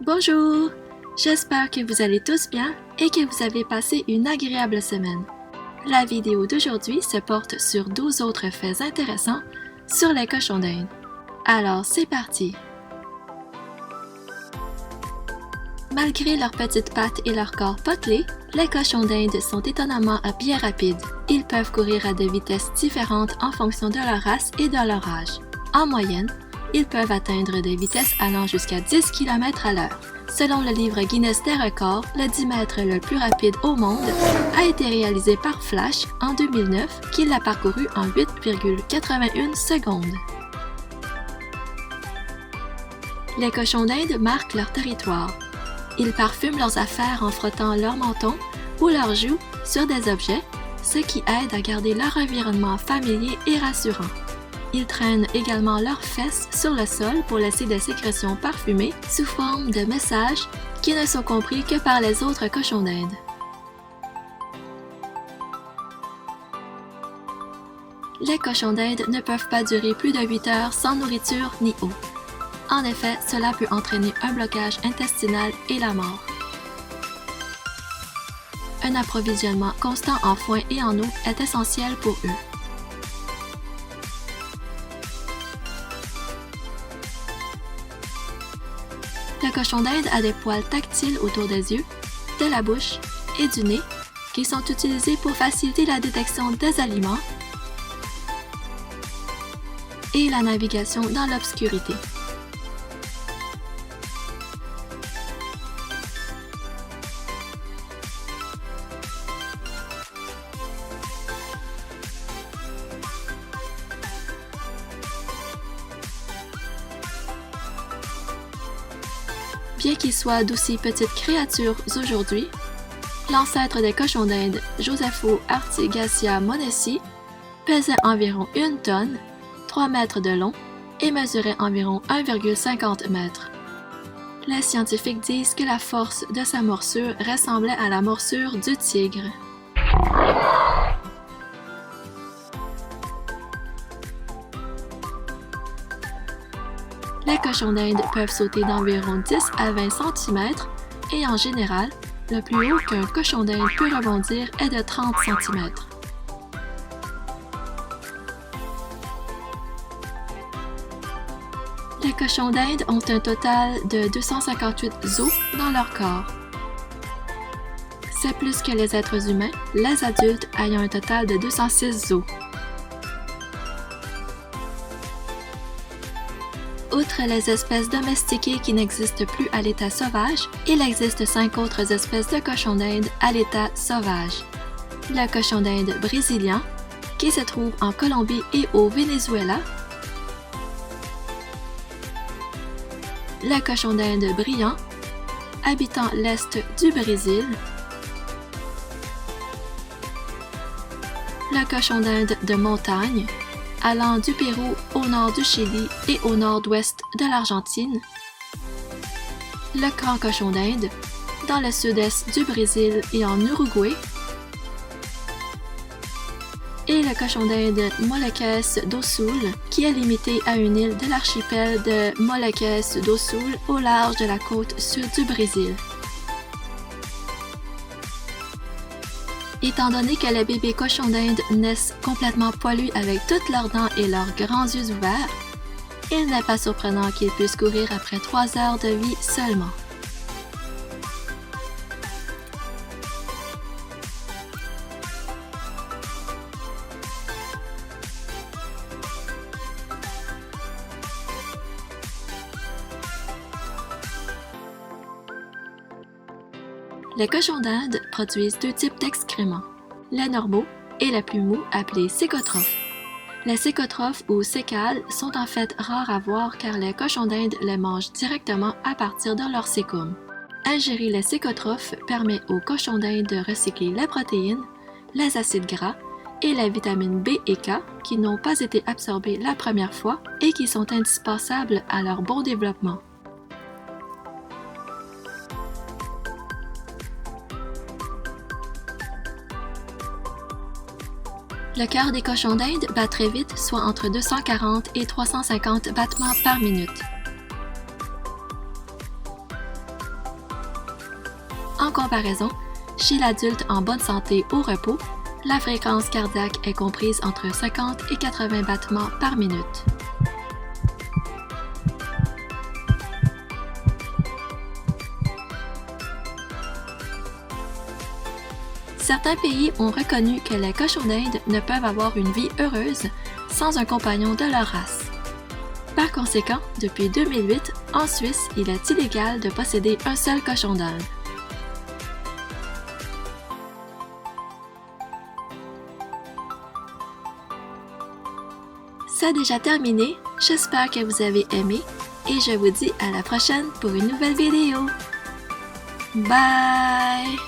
Bonjour! J'espère que vous allez tous bien et que vous avez passé une agréable semaine. La vidéo d'aujourd'hui se porte sur 12 autres faits intéressants sur les cochons d'Inde. Alors c'est parti! Malgré leurs petites pattes et leur corps potelé, les cochons d'Inde sont étonnamment bien rapides. Ils peuvent courir à des vitesses différentes en fonction de leur race et de leur âge. En moyenne, ils peuvent atteindre des vitesses allant jusqu'à 10 km/h. Selon le livre Guinness des records, le 10 mètres le plus rapide au monde a été réalisé par Flash en 2009, qui l'a parcouru en 8,81 secondes. Les cochons d'Inde marquent leur territoire. Ils parfument leurs affaires en frottant leur menton ou leurs joues sur des objets, ce qui aide à garder leur environnement familier et rassurant. Ils traînent également leurs fesses sur le sol pour laisser des sécrétions parfumées sous forme de messages qui ne sont compris que par les autres cochons d'Inde. Les cochons d'Inde ne peuvent pas durer plus de 8 heures sans nourriture ni eau. En effet, cela peut entraîner un blocage intestinal et la mort. Un approvisionnement constant en foin et en eau est essentiel pour eux. Le cochon d'Inde a des poils tactiles autour des yeux, de la bouche et du nez qui sont utilisés pour faciliter la détection des aliments et la navigation dans l'obscurité. Bien qu'ils soient d'aussi petites créatures aujourd'hui, l'ancêtre des cochons d'Inde, Josepho Artigacia monesi, pesait environ 1 tonne, 3 mètres de long et mesurait environ 1,50 mètres. Les scientifiques disent que la force de sa morsure ressemblait à la morsure du tigre. Les cochons d'Inde peuvent sauter d'environ 10 à 20 cm et en général, le plus haut qu'un cochon d'Inde peut rebondir est de 30 cm. Les cochons d'Inde ont un total de 258 os dans leur corps. C'est plus que les êtres humains, les adultes ayant un total de 206 os. Outre les espèces domestiquées qui n'existent plus à l'état sauvage, il existe 5 autres espèces de cochons d'Inde à l'état sauvage. Le cochon d'Inde brésilien, qui se trouve en Colombie et au Venezuela. Le cochon d'Inde brillant, habitant l'est du Brésil. Le cochon d'Inde de montagne, allant du Pérou au nord du Chili et au nord-ouest de l'Argentine, le grand cochon d'Inde, dans le sud-est du Brésil et en Uruguay, et le cochon d'Inde Molucas do Sul, qui est limité à une île de l'archipel de Molucas do Sul au large de la côte sud du Brésil. Étant donné que les bébés cochons d'Inde naissent complètement poilus avec toutes leurs dents et leurs grands yeux ouverts, il n'est pas surprenant qu'ils puissent courir après 3 heures de vie seulement. Les cochons d'Inde produisent 2 types d'excréments, les normaux et les plus mous appelés cécotrophes. Les cécotrophes ou cécales sont en fait rares à voir car les cochons d'Inde les mangent directement à partir de leur cécum. Ingérer les cécotrophes permet aux cochons d'Inde de recycler les protéines, les acides gras et les vitamines B et K qui n'ont pas été absorbées la première fois et qui sont indispensables à leur bon développement. Le cœur des cochons d'Inde bat très vite, soit entre 240 et 350 battements par minute. En comparaison, chez l'adulte en bonne santé au repos, la fréquence cardiaque est comprise entre 50 et 80 battements par minute. Certains pays ont reconnu que les cochons d'Inde ne peuvent avoir une vie heureuse sans un compagnon de leur race. Par conséquent, depuis 2008, en Suisse, il est illégal de posséder un seul cochon d'Inde. C'est déjà terminé, j'espère que vous avez aimé et je vous dis à la prochaine pour une nouvelle vidéo. Bye!